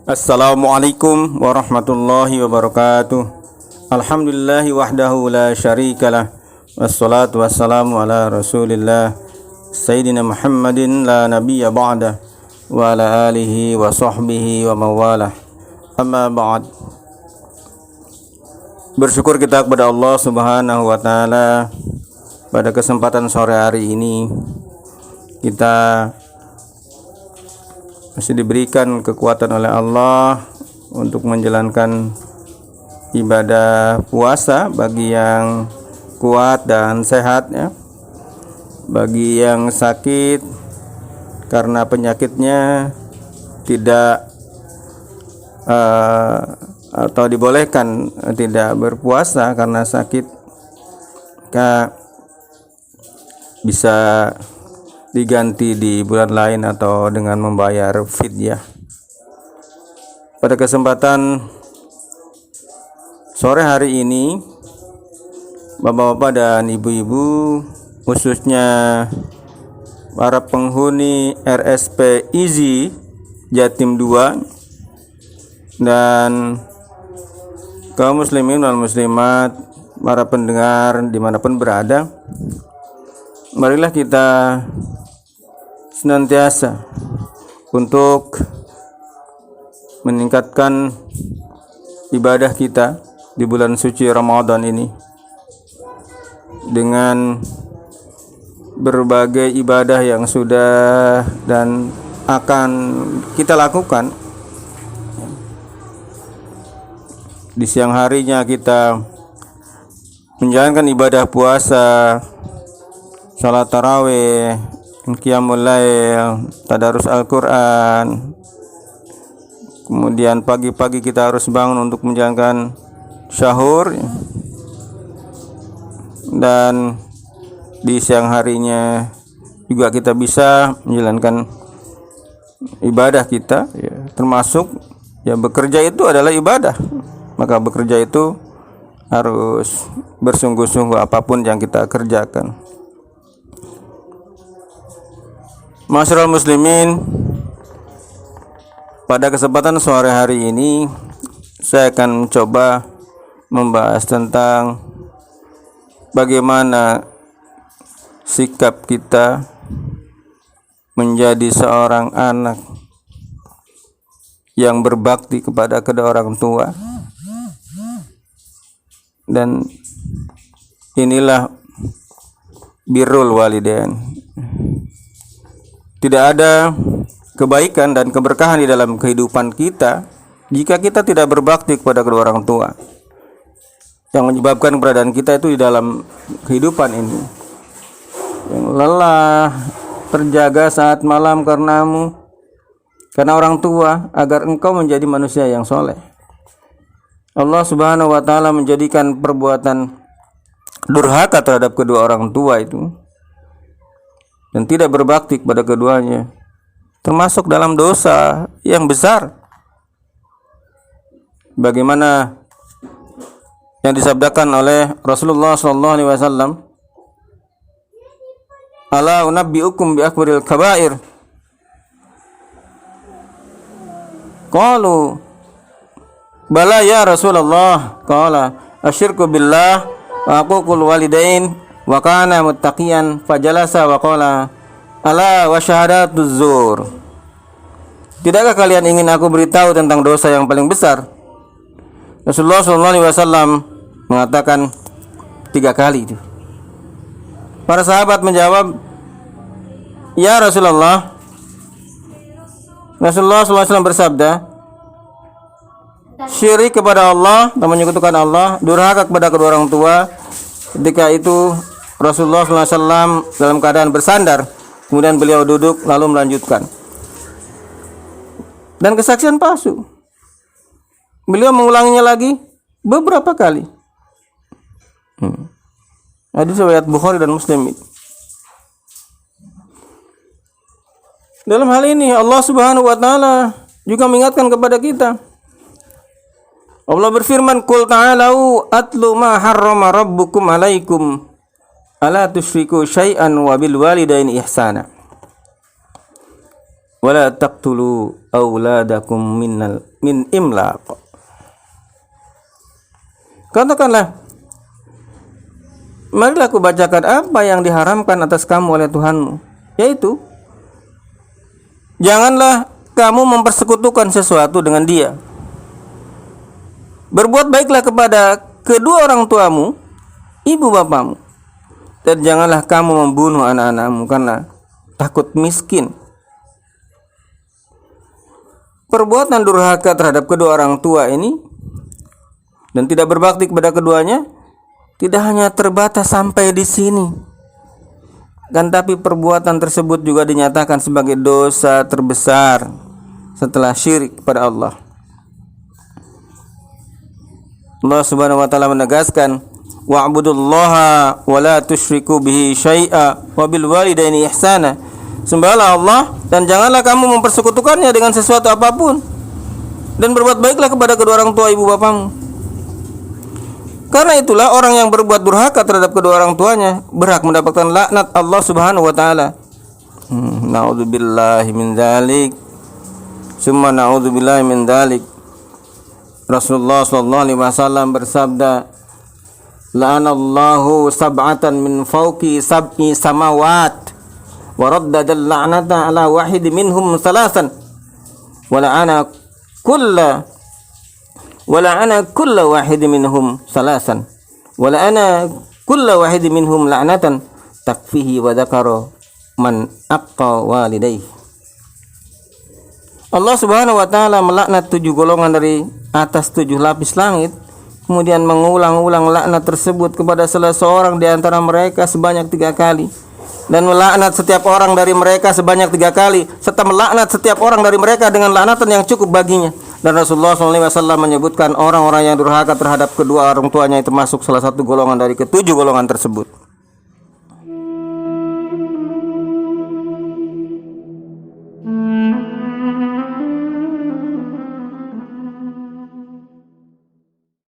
Assalamualaikum warahmatullahi wabarakatuh. Alhamdulillahi wahdahu la syarikalah. Wassalatu wassalamu ala rasulillah Sayyidina Muhammadin la nabiyya ba'dah wa ala alihi wa sahbihi wa mawalah. Amma ba'd. Bersyukur kita kepada Allah Subhanahu wa taala pada kesempatan sore hari ini kita masih diberikan kekuatan oleh Allah untuk menjalankan ibadah puasa bagi yang kuat dan sehat ya. Bagi yang sakit karena penyakitnya tidak atau dibolehkan tidak berpuasa karena sakit, maka bisa diganti di bulan lain atau dengan membayar fidyah. Pada kesempatan sore hari ini, bapak-bapak dan ibu-ibu, khususnya para penghuni RSP Izi Jatim 2 dan kaum muslimin dan muslimat, para pendengar dimanapun berada, marilah kita senantiasa untuk meningkatkan ibadah kita di bulan suci Ramadan ini dengan berbagai ibadah yang sudah dan akan kita lakukan. Di siang harinya kita menjalankan ibadah puasa, salat tarawih, qiyamul lail, tadarus Al-Quran. Kemudian pagi-pagi kita harus bangun untuk menjalankan syahur. Dan di siang harinya juga kita bisa menjalankan ibadah kita ya, termasuk ya bekerja itu adalah ibadah. Maka bekerja itu harus bersungguh-sungguh apapun yang kita kerjakan. Masyarul muslimin, pada kesempatan sore hari ini saya akan mencoba membahas tentang bagaimana sikap kita menjadi seorang anak yang berbakti kepada kedua orang tua. Dan inilah birrul walidain. Tidak ada kebaikan dan keberkahan di dalam kehidupan kita jika kita tidak berbakti kepada kedua orang tua. Yang menyebabkan keberadaan kita itu di dalam kehidupan ini, yang lelah terjaga saat malam karena orang tua, agar engkau menjadi manusia yang soleh. Allah Subhanahu wa taala menjadikan perbuatan durhaka terhadap kedua orang tua itu dan tidak berbakti kepada keduanya termasuk dalam dosa yang besar. Bagaimana yang disabdakan oleh Rasulullah sallallahu alaihi wasallam, "Ala unabbiukum bi akbaril kabair." Qalu, "Bala ya Rasulullah." Qala, "Asyirku billah wa aququl walidain wa kana muttaqiyan." Fajalasa wa qala, "Ala wa syahadatuz zur." Tidakkah kalian ingin aku beritahu tentang dosa yang paling besar? Rasulullah SAW mengatakan 3 kali itu. Para sahabat menjawab, "Ya Rasulullah." Rasulullah SAW bersabda, syirik kepada Allah dan menyekutukan Allah, durhaka kepada kedua orang tua. Ketika itu Rasulullah SAW dalam keadaan bersandar, kemudian beliau duduk lalu melanjutkan. Dan kesaksian palsu, beliau mengulanginya lagi beberapa kali. Hadis riwayat Bukhari dan Muslim. Dalam hal ini Allah Subhanahu wa taala juga mengingatkan kepada kita. Allah berfirman, "Qul ta'alau atlu ma harrama rabbukum 'alaikum ala tusyriku syai'an wa bil walidaini ihsana." Wala taqtulu auladakum min imlaq. Katakanlah, marilah aku bacakan apa yang diharamkan atas kamu oleh Tuhanmu, yaitu janganlah kamu mempersekutukan sesuatu dengan Dia. Berbuat baiklah kepada kedua orang tuamu, ibu bapamu, dan janganlah kamu membunuh anak-anakmu karena takut miskin. Perbuatan durhaka terhadap kedua orang tua ini dan tidak berbakti kepada keduanya tidak hanya terbatas sampai di sini, kan tapi perbuatan tersebut juga dinyatakan sebagai dosa terbesar setelah syirik kepada Allah. Allah Subhanahu wa taala menegaskan, wa'budullaha wa la tusyriku bihi syai'a wa bil walidaini ihsana. Sembahlah Allah dan janganlah kamu mempersekutukannya dengan sesuatu apapun, dan berbuat baiklah kepada kedua orang tua ibu bapamu. Karena itulah orang yang berbuat durhaka terhadap kedua orang tuanya berhak mendapatkan laknat Allah Subhanahu wa taala. Na'udzubillahi min dzalik. Summa na'udzubillahi min dzalik. Rasulullah sallallahu alaihi wasallam bersabda, la'anallahu sab'atan min fawqi sab'i samawat wa raddada al-la'nata ala wahid minhum salasan wa la'ana kulla wahid minhum salasan wa la'ana kulla wahid minhum la'natan takfihi wa dzakara man aqqa walidayhi. Allah Subhanahu wa taala melaknat 7 golongan dari atas 7 lapis langit, kemudian mengulang-ulang laknat tersebut kepada salah seorang di antara mereka sebanyak 3 kali, dan melaknat setiap orang dari mereka sebanyak 3 kali, serta melaknat setiap orang dari mereka dengan laknatan yang cukup baginya. Dan Rasulullah SAW menyebutkan orang-orang yang durhaka terhadap kedua orang tuanya itu termasuk salah satu golongan dari ke-7 golongan tersebut.